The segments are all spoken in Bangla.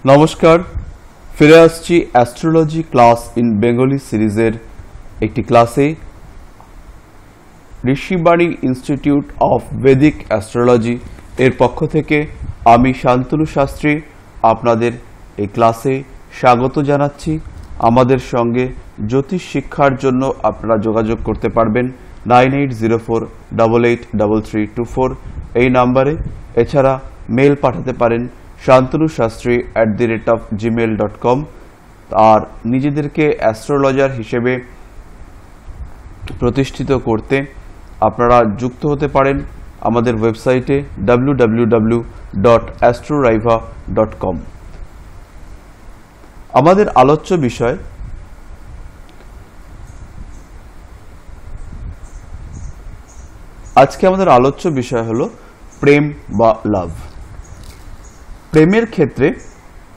নমস্কার, ফিরে আসছি অ্যাস্ট্রোলজি ক্লাস ইন বেঙ্গলি সিরিজের একটি ক্লাসে। ঋষিবাণী ইনস্টিটিউট অফ বেদিক অ্যাস্ট্রোলজি এর পক্ষ থেকে আমি শান্তনু শাস্ত্রী আপনাদের এই ক্লাসে স্বাগত জানাচ্ছি। আমাদের সঙ্গে জ্যোতিষ শিক্ষার জন্য আপনারা যোগাযোগ করতে পারবেন 9804883324 এই নাম্বারে। এছাড়া মেল পাঠাতে পারেন shantanusastri@gmail.com। আর নিজেদেরকে অ্যাস্ট্রোলজার হিসেবে প্রতিষ্ঠিত করতে আপনারা যুক্ত হতে পারেন আমাদের ওয়েবসাইটে www.astroriva.com। আমাদের আলোচ্য বিষয় আজকে আমাদের আলোচ্য বিষয় হলো প্রেম বা লাভ। প্রেমের ক্ষেত্রে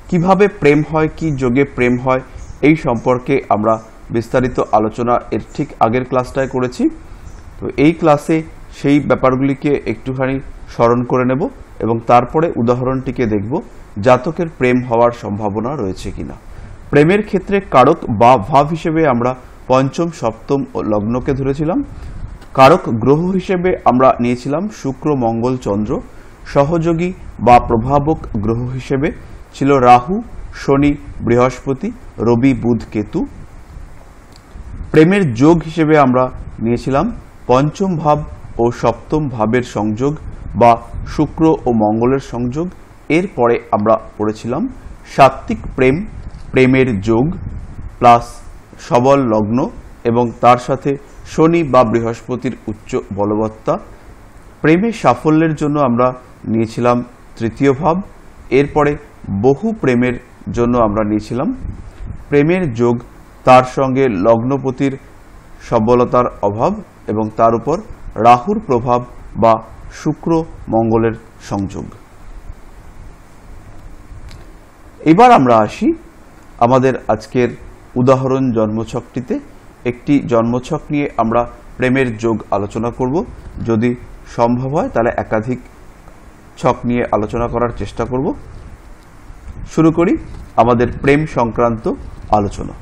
কিভাবে প্রেম হয়, কি যোগে প্রেম হয়, এই সম্পর্কে আমরা বিস্তারিত আলোচনা এর ঠিক আগের ক্লাসটায় করেছি। তো এই ক্লাসে সেই ব্যাপারগুলিকে একটুখানি স্মরণ করে নেব এবং তারপরে উদাহরণটিকে দেখব জাতকের প্রেম হওয়ার সম্ভাবনা রয়েছে কিনা। প্রেমের ক্ষেত্রে কারক বা ভাব হিসেবে আমরা পঞ্চম, সপ্তম ও লগ্নকে ধরেছিলাম। কারক গ্রহ হিসেবে আমরা নিয়েছিলাম শুক্র, মঙ্গল, চন্দ্র। সহযোগী বা প্রভাবক গ্রহ হিসেবে ছিল রাহু, শনি, বৃহস্পতি, রবি, বুধ, কেতু। প্রেমের যোগ হিসেবে আমরা নিয়েছিলাম পঞ্চম ভাব ও সপ্তম ভাবের সংযোগ বা শুক্র ও মঙ্গলের সংযোগ। এরপরে আমরা পড়েছিলাম সাত্ত্বিক প্রেম, প্রেমের যোগ প্লাস সবল লগ্ন এবং তার সাথে শনি বা বৃহস্পতির উচ্চ বলবত্তা। প্রেমের সাফল্যের জন্য আমরা নিয়েছিলাম তৃতীয় ভাব। এরপরে বহু প্রেমের জন্য আমরা নিয়েছিলাম প্রেমের যোগ, তার সঙ্গে লগ্নপতির সবলতার অভাব এবং তার উপর রাহুর প্রভাব বা শুক্র মঙ্গলের সংযোগ। এবার আমরা আসি আমাদের আজকের উদাহরণ জন্মছকটিতে। একটি জন্মছক নিয়ে আমরা প্রেমের যোগ আলোচনা করব। যদি সম্ভব হয় তাহলে একাধিক ছক নিয়ে আলোচনা করার চেষ্টা করব। শুরু করি আমাদের প্রেম সংক্রান্ত আলোচনা।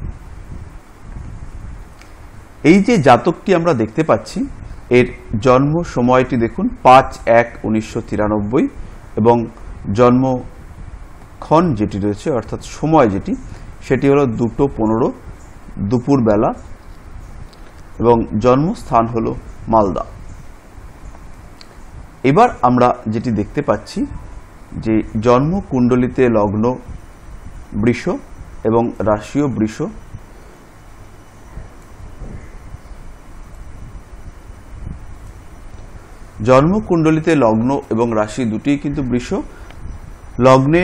এই যে জাতকটি আমরা দেখতে পাচ্ছি, এর জন্ম সময়টি দেখুন 5/1/1993 এবং জন্মক্ষণ যেটি রয়েছে অর্থাৎ সময় যেটি, সেটি হলো 2:15 দুপুরবেলা এবং জন্মস্থান হলো মালদা। এবার আমরা যেটি দেখতে পাচ্ছি যে জন্মকুণ্ডলিতে লগ্ন বৃষ এবং রাশিও বৃষ। জন্মকুণ্ডলিতে লগ্ন এবং রাশি দুটিই কিন্তু বৃষ। লগ্নে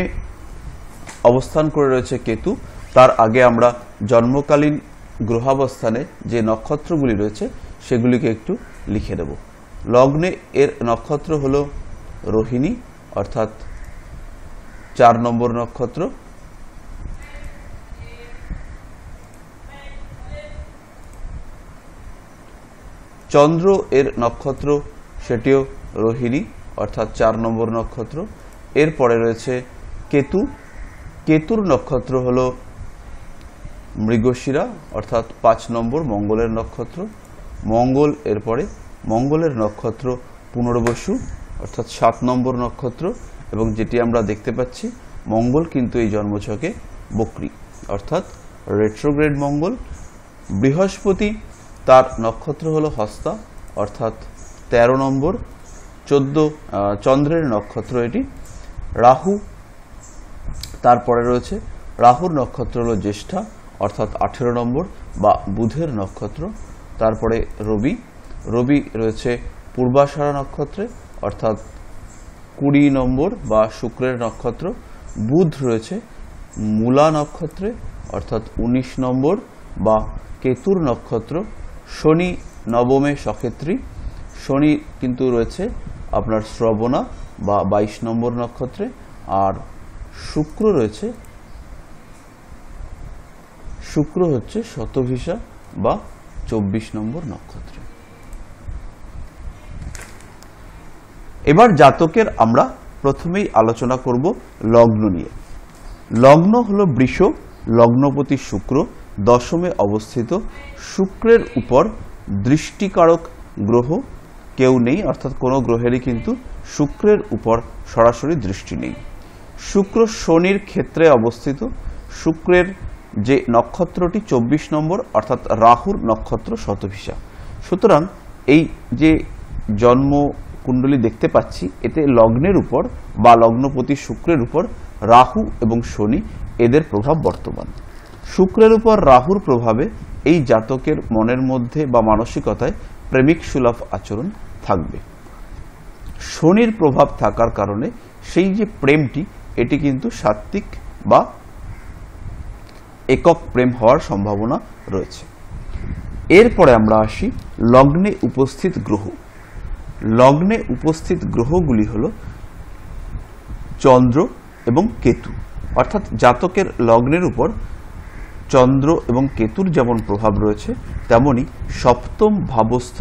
অবস্থান করে রয়েছে কেতু। তার আগে আমরা জন্মকালীন গ্রহাবস্থানে যে নক্ষত্রগুলি রয়েছে সেগুলিকে একটু লিখে দেব। লগ্নে এর নক্ষত্র হলো রোহিণী অর্থাৎ 4 নম্বর নক্ষত্র। চন্দ্র এর নক্ষত্র, সেটিও রোহিণী অর্থাৎ 4 নম্বর নক্ষত্র। এরপরে রয়েছে কেতু। কেতুর নক্ষত্র হলো মৃগশিরা অর্থাৎ 5 নম্বর মঙ্গলের নক্ষত্র। মঙ্গল এরপরে মঙ্গলের নক্ষত্র পুনর্বসু অর্থাৎ 7 নম্বর নক্ষত্র এবং যেটি আমরা দেখতে পাচ্ছি মঙ্গল কিন্তু এই জন্মছকে বক্রী অর্থাৎ রেট্রোগ্রেড মঙ্গল। বৃহস্পতি, তার নক্ষত্র হলো হস্তা অর্থাৎ 13 নম্বর, 14 চন্দ্রের নক্ষত্র এটি। রাহু, তারপরে রয়েছে রাহুর নক্ষত্র হলো জ্যেষ্ঠা অর্থাৎ 18 নম্বর বা বুধের নক্ষত্র। তারপরে রবি, রবি রয়েছে পূর্বাষাঢ়া নক্ষত্রে অর্থাৎ 20 নম্বর বা শুক্রের নক্ষত্র। বুধ রয়েছে মূলা নক্ষত্রে অর্থাৎ 19 নম্বর বা কেতুর নক্ষত্র। শনি নবমে সক্ষেত্রী, শনি কিন্তু রয়েছে আপনার শ্রবণা বা 22 নম্বর নক্ষত্রে। আর শুক্র রয়েছে, শুক্র হচ্ছে শতভিষা বা 24 নম্বর নক্ষত্রে। এবার জাতকের আমরা প্রথমেই আলোচনা করব লগ্ন নিয়ে। লগ্ন হলো বৃষ, লগ্নপতি শুক্র, দশমে অবস্থিত। শুক্রের উপর দৃষ্টিকারক গ্রহ কেউ নেই, অর্থাৎ কোনো গ্রহেরই কিন্তু শুক্রের উপর সরাসরি দৃষ্টি নেই। শুক্র শনির ক্ষেত্রে অবস্থিত। শুক্রের যে নক্ষত্রটি 24 নম্বর, অর্থাৎ রাহুর নক্ষত্র শতভিষা। সুতরাং এই যে জন্ম কুণ্ডলী দেখতে পাচ্ছি, এতে লগ্নের উপর বা লগ্নপতি শুক্রের উপর রাহু এবং শনি এদের প্রভাব বর্তমান। শুক্রের উপর রাহুর প্রভাবে এই জাতকের মনের মধ্যে বা মানসিকতায় প্রেমিক সুলভ আচরণ থাকবে। শনির প্রভাব থাকার কারণে সেই যে প্রেমটি, এটি কিন্তু সাত্ত্বিক বা একক প্রেম হওয়ার সম্ভাবনা রয়েছে। এরপরে আমরা আসি লগ্নে উপস্থিত গ্রহ। লগ্নে উপস্থিত গ্রহগুলি হল চন্দ্র এবং কেতু, অর্থাৎ জাতকের লগ্নের উপর চন্দ্র এবং কেতুর যেমন প্রভাব রয়েছে, তেমনি সপ্তম ভাবস্থ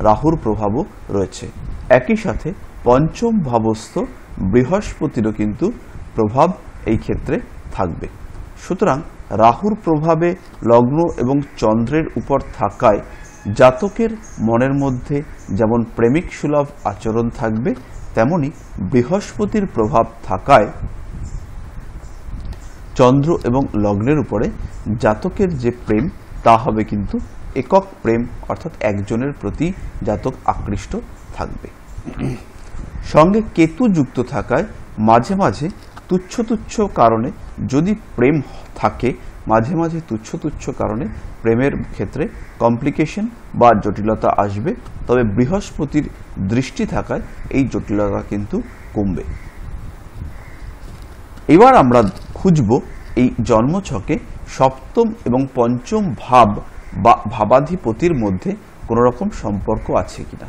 রাহুর প্রভাবও রয়েছে। একই সাথে পঞ্চম ভাবস্থ বৃহস্পতিরও কিন্তু প্রভাব এই ক্ষেত্রে থাকবে। সুতরাং রাহুর প্রভাবে লগ্ন এবং চন্দ্রের উপর থাকায় জাতকের মনের মধ্যে যেমন প্রেমিক সুলভ আচরণ থাকবে, তেমনি বৃহস্পতির প্রভাব থাকায় চন্দ্র এবং লগ্নের উপরে জাতকের যে প্রেম, তা হবে কিন্তু একক প্রেম, অর্থাৎ একজনের প্রতি জাতক আকৃষ্ট থাকবে। সঙ্গে কেতু যুক্ত থাকায় মাঝে মাঝে তুচ্ছ তুচ্ছ কারণে যদি প্রেম থাকে, মাঝে মাঝে তুচ্ছ তুচ্ছ কারণে প্রেমের ক্ষেত্রে কমপ্লিকেশন বা জটিলতা আসবে। তবে বৃহস্পতির দৃষ্টি থাকায় এই জটিলতা কিন্তু কমবে। এবার আমরা খুঁজব এই জন্মছকে সপ্তম এবং পঞ্চম ভাব বা ভাবাধিপতির মধ্যে কোনো রকম সম্পর্ক আছে কিনা।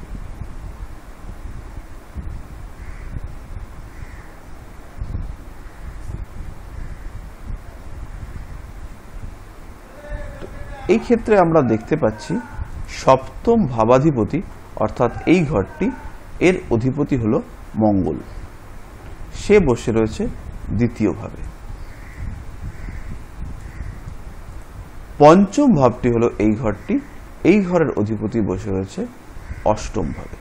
এই ক্ষেত্রে আমরা দেখতে পাচ্ছি সপ্তম ভাবাধিপতি, অর্থাৎ এই ঘরটি, এর অধিপতি হলো মঙ্গল। সে বসে রয়েছে দ্বিতীয় ভাবে। পঞ্চম ভাবটি হলো এই ঘরটি, এই ঘরের অধিপতি বসে রয়েছে অষ্টম ভাবে।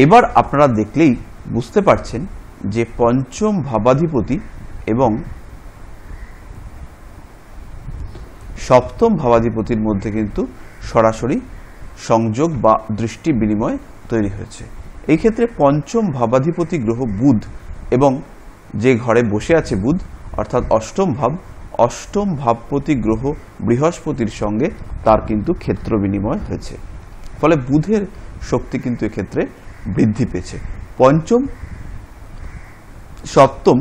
এবার আপনারা দেখলেই বুঝতে পারছেন যে পঞ্চম ভাবাধিপতি এবং সপ্তম ভাবাধিপতির মধ্যে কিন্তু সরাসরি সংযোগ বা দৃষ্টি বিনিময় তৈরি হয়েছে। এই ক্ষেত্রে পঞ্চম ভাবাধিপতি গ্রহ বুধ এবং যে ঘরে বসে আছে বুধ, অর্থাৎ অষ্টম ভাব, অষ্টম ভাবপতি গ্রহ বৃহস্পতির সঙ্গে তার কিন্তু ক্ষেত্র বিনিময় হয়েছে। ফলে বুধের শক্তি কিন্তু এক্ষেত্রে বৃদ্ধি পেয়েছে। পঞ্চম সপ্তম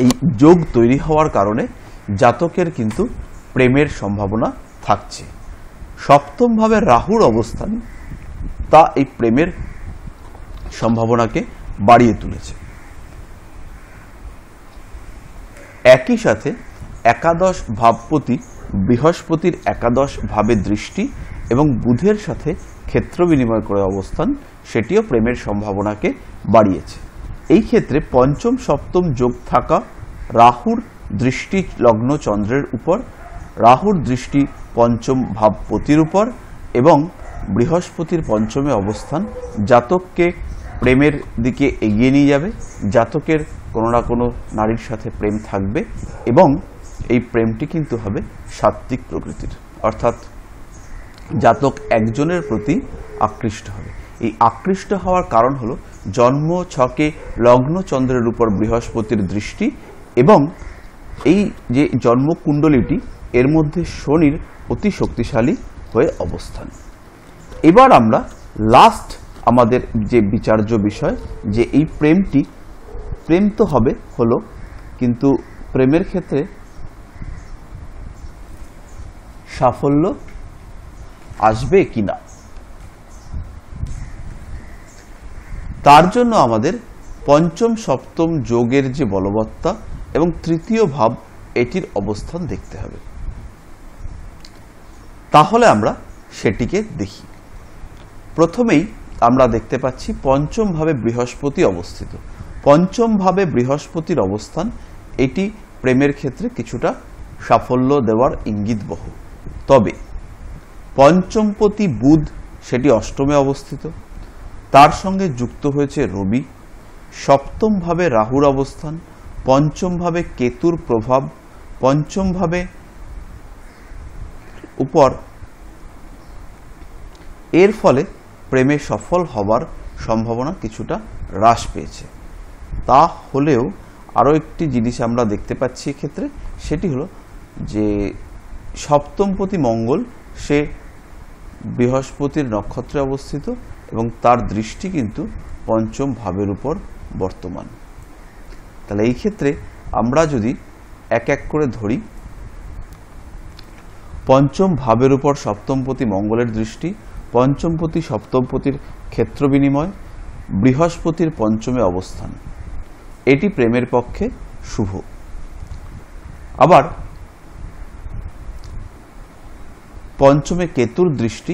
এই যোগ তৈরি হওয়ার কারণে জাতকের কিন্তু প্রেমের সম্ভাবনা থাকছে। সপ্তম ভাবে রাহুর অবস্থান, তা এই প্রেমের সম্ভাবনাকে বাড়িয়ে তুলেছে। একই সাথে একাদশ ভাবপতি বৃহস্পতির একাদশ ভাবে দৃষ্টি এবং বুধের সাথে ক্ষেত্র বিনিময় করে অবস্থান, সেটিও প্রেমের সম্ভাবনাকে বাড়িয়েছে। এই ক্ষেত্রে পঞ্চম সপ্তম যোগ থাকা, রাহুর দৃষ্টি লগ্ন চন্দ্রের উপর, রাহুর দৃষ্টি পঞ্চম ভাবপতির উপর এবং বৃহস্পতির পঞ্চমে অবস্থান জাতককে প্রেমের দিকে এগিয়ে নিয়ে যাবে। জাতকের কোনো না কোনো নারীর সাথে প্রেম থাকবে এবং এই প্রেমটি কিন্তু হবে সাত্ত্বিক প্রকৃতির, অর্থাৎ জাতক একজনের প্রতি আকৃষ্ট হবে। এই আকৃষ্ট হওয়ার কারণ হলো জন্ম ছকে লগ্ন চন্দ্রের উপর বৃহস্পতির দৃষ্টি এবং এই যে জন্মকুণ্ডলীটি, এর মধ্যে শনির অতি শক্তিশালী হয়ে অবস্থান। এবার আমরা লাস্ট আমাদের যে বিচার্য বিষয়, যে এই প্রেমটি, প্রেম তো হলো, কিন্তু প্রেমের ক্ষেত্রে সাফল্য আসবে কিনা, তার জন্য আমাদের পঞ্চম সপ্তম যোগের যে বলবত্তা এবং তৃতীয় ভাব, এটির অবস্থান দেখতে হবে। তাহলে আমরা সেটিকে দেখি। প্রথমেই আমরা দেখতে পাচ্ছি পঞ্চম ভাবে বৃহস্পতি অবস্থিত। পঞ্চম ভাবে বৃহস্পতির অবস্থান এটি প্রেমের ক্ষেত্রে কিছুটা সাফল্য দেওয়ার ইঙ্গিতবহ। তবে পঞ্চমপতি বুধ সেটি অষ্টমে অবস্থিত, তার সঙ্গে যুক্ত হয়েছে রবি, সপ্তম ভাবে রাহুর অবস্থান, পঞ্চম ভাবে কেতুর প্রভাব, পঞ্চম ভাবে উপর, এর ফলে প্রেমে সফল হবার সম্ভাবনা কিছুটা হ্রাস পেয়েছে। তা হলেও আরও একটি জিনিস আমরা দেখতে পাচ্ছি এক্ষেত্রে, সেটি হলো যে সপ্তমপতি মঙ্গল সে বৃহস্পতির নক্ষত্রে অবস্থিত এবং তার দৃষ্টি কিন্তু পঞ্চম ভাবের উপর বর্তমান। তাহলে এই ক্ষেত্রে আমরা যদি এক এক করে ধরি, পঞ্চম ভাবের উপর সপ্তমপতি মঙ্গলের দৃষ্টি, পঞ্চমপতি সপ্তমপতির ক্ষেত্র বিনিময়, বৃহস্পতির পঞ্চমে অবস্থান, এটি প্রেমের পক্ষে শুভ। আবার পঞ্চমে কেতুর দৃষ্টি,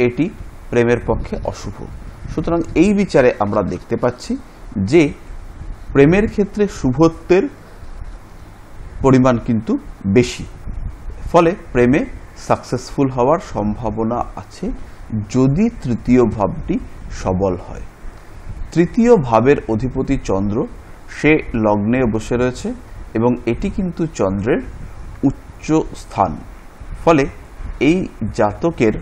এটি প্রেমের পক্ষে অশুভ। সুতরাং এই বিচারে আমরা দেখতে পাচ্ছি যে প্রেমের ক্ষেত্রে শুভত্বের পরিমাণ কিন্তু বেশি, ফলে প্রেমে সাকসেসফুল হওয়ার সম্ভাবনা আছে যদি তৃতীয় ভাবটি সবল হয়। তৃতীয় ভাবের অধিপতি চন্দ্র, সে লগ্নে বসে রয়েছে এবং এটি কিন্তু চন্দ্রের উচ্চ স্থান, ফলে এই জাতকের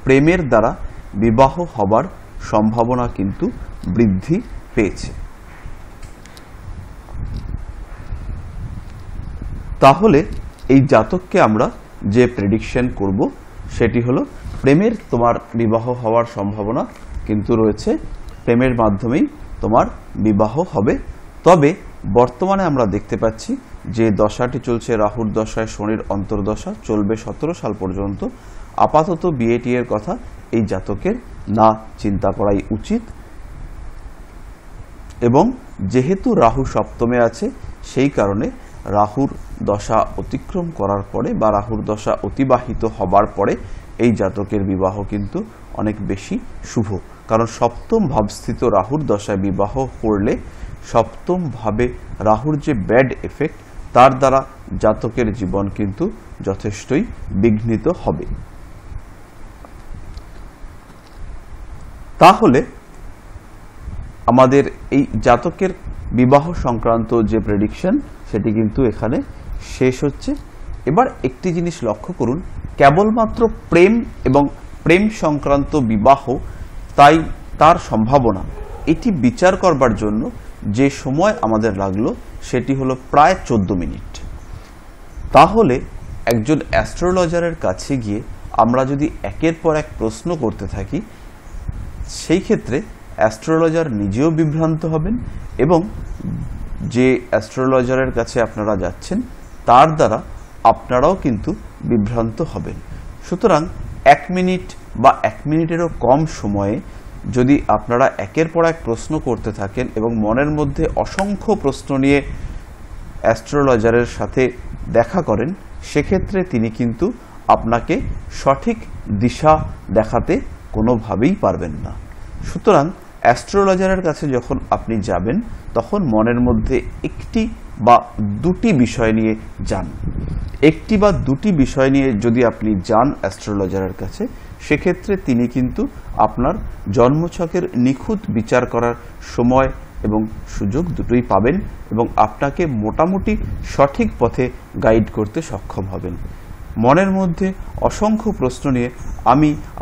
প্রেমের দ্বারা বিবাহ হবার সম্ভাবনা কিন্তু বৃদ্ধি পেয়েছে। তাহলে এই জাতককে আমরা যে প্রেডিকশন করব সেটি হলো প্রেমের তোমার বিবাহ হওয়ার সম্ভাবনা কিন্তু রয়েছে, প্রেমের মাধ্যমেই তোমার বিবাহ হবে। তবে বর্তমানে আমরা দেখতে পাচ্ছি যে দশাটি চলছে রাহুর দশায়, শনির অন্তর্দশা চলবে 17 সাল পর্যন্ত। আপাতত বিয়েটি এর কথা এই জাতকের না চিন্তা করাই উচিত। এবং যেহেতু রাহু সপ্তমে আছে, সেই কারণে রাহুর দশা অতিক্রম করার পরে বা রাহুর দশা অতিবাহিত হবার পরে এই জাতকের বিবাহ কিন্তু অনেক বেশি শুভ। কারণ সপ্তম ভাবস্থিত রাহুর দশায় বিবাহ করলে সপ্তম ভাবে রাহুর যে ব্যাড এফেক্ট, তার দ্বারা জাতকের জীবন কিন্তু যথেষ্টই বিঘ্নিত হবে। তাহলে আমাদের এই জাতকের বিবাহ সংক্রান্ত যে প্রেডিকশন সেটি কিন্তু এখানে শেষ হচ্ছে। এবার একটি জিনিস লক্ষ্য করুন, কেবলমাত্র প্রেম এবং প্রেম সংক্রান্ত বিবাহ, তাই তার সম্ভাবনা, এটি বিচার করবার জন্য যে সময় আমাদের লাগলো সেটি হলো প্রায় 14 মিনিট। তাহলে একজন অ্যাস্ট্রোলজারের কাছে গিয়ে আমরা যদি একের পর এক প্রশ্ন করতে থাকি, সেই ক্ষেত্রে অ্যাস্ট্রোলজার নিজেও বিভ্রান্ত হবেন এবং যে অ্যাস্ট্রোলজারের কাছে আপনারা যাচ্ছেন তার দ্বারা আপনারাও কিন্তু বিভ্রান্ত হবেন। সুতরাং 1 মিনিট বা 1 মিনিটেরও কম সময়ে যদি আপনারা একের পর এক প্রশ্ন করতে থাকেন এবং মনের মধ্যে অসংখ্য প্রশ্ন নিয়ে অ্যাস্ট্রোলজারের সাথে দেখা করেন, সেক্ষেত্রে তিনি কিন্তু আপনাকে সঠিক দিশা দেখাতে কোনোভাবেই পারবেন না। সুতরাং অ্যাস্ট্রোলজারের কাছে যখন আপনি যাবেন, তখন মনের মধ্যে একটি বা দুটি বিষয় নিয়ে যান। একটি বা দুটি বিষয় নিয়ে যদি আপনি যান অ্যাস্ট্রোলজারের কাছে, সেক্ষেত্রে তিনি কিন্তু আপনার জন্মছকের নিখুঁত বিচার করার সময় এবং সুযোগ দুটোই পাবেন এবং আপনাকে মোটামুটি সঠিক পথে গাইড করতে সক্ষম হবেন। মনের মধ্যে অসংখ্য প্রশ্ন নিয়ে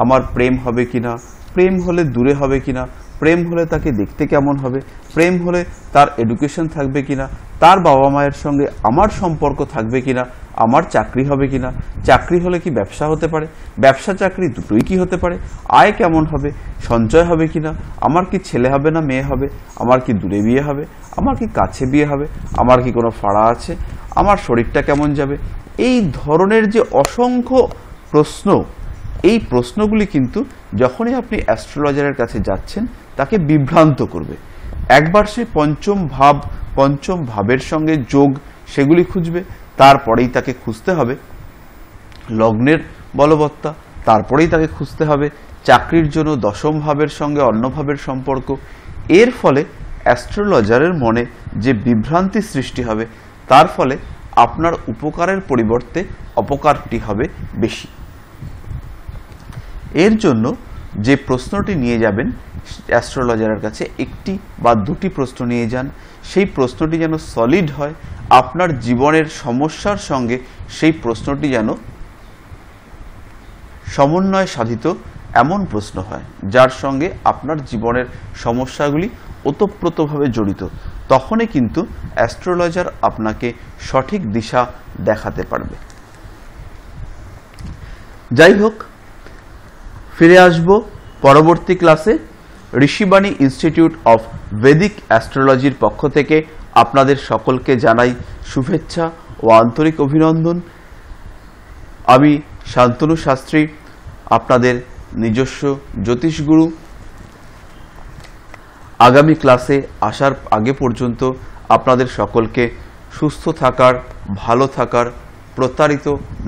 আমার প্রেম হবে কিনা, প্রেম হলে দূরে হবে কিনা, প্রেম হলে তাকে দেখতে কেমন হবে, প্রেম হলে তার এডুকেশন থাকবে কিনা, তার বাবা মায়ের সঙ্গে আমার সম্পর্ক থাকবে কিনা, আমার চাকরি হবে কিনা, চাকরি হলে কি ব্যবসা হতে পারে, ব্যবসা চাকরি দুটোই কি হতে পারে, আয় কেমন হবে, সঞ্চয় হবে কিনা, আমার কি ছেলে হবে না মেয়ে হবে, আমার কি দূরে বিয়ে হবে, আমার কি কাছে বিয়ে হবে, আমার কি কোনো ফাড়া আছে, আমার শরীরটা কেমন যাবে, এই ধরনের যে অসংখ্য প্রশ্ন, এই প্রশ্নগুলি কিন্তু যখনই আপনি অ্যাস্ট্রোলজারের কাছে যাচ্ছেন তাকে বিভ্রান্ত করবে। একবার সে পঞ্চম ভাবের সঙ্গে যোগ সেগুলি খুঁজবে, তারপরেই তাকে খুঁজতে হবে লগ্নের বলবত্তা, তারপরেই তাকে খুঁজতে হবে চাকরির জন্য দশম ভাবের সঙ্গে অন্য ভাবের সম্পর্ক, এর ফলে অ্যাস্ট্রোলজারের মনে যে বিভ্রান্তি সৃষ্টি হবে তার ফলে আপনার উপকারের পরিবর্তে অপকারটি হবে বেশি। এর জন্য যে প্রশ্নটি নিয়ে যাবেন অ্যাস্ট্রোলজারের কাছে, একটি বা দুটি প্রশ্ন নিয়ে যান। সেই প্রশ্নটি যেন সলিড হয়, আপনার জীবনের সমস্যার সঙ্গে সেই প্রশ্নটি যেন সমন্বয় সাধিত এমন প্রশ্ন হয় যার সঙ্গে আপনার জীবনের সমস্যাগুলি ওতপ্রোতভাবে জড়িত। তখনই কিন্তু অ্যাস্ট্রোলজার আপনাকে সঠিক দিশা দেখাতে পারবে। যাই হোক, ফিরে আসব পরবর্তী ক্লাসে। ঋষিবাণী ইনস্টিটিউট অফ ভেদিক অ্যাস্ট্রোলজির পক্ষ থেকে আপনাদের সকলকে জানাই শুভেচ্ছা ও আন্তরিক অভিনন্দন। আমি শান্তনু শাস্ত্রী, আপনাদের নিজস্ব জ্যোতিষগুরু। আগামী ক্লাসে আসার আগে পর্যন্ত আপনাদের সকলকে সুস্থ থাকার, ভালো থাকার, প্রতারিত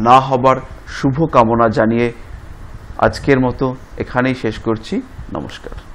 না হবার শুভ কামনা জানিয়ে আজকের মতো এখানেই শেষ করছি। নমস্কার।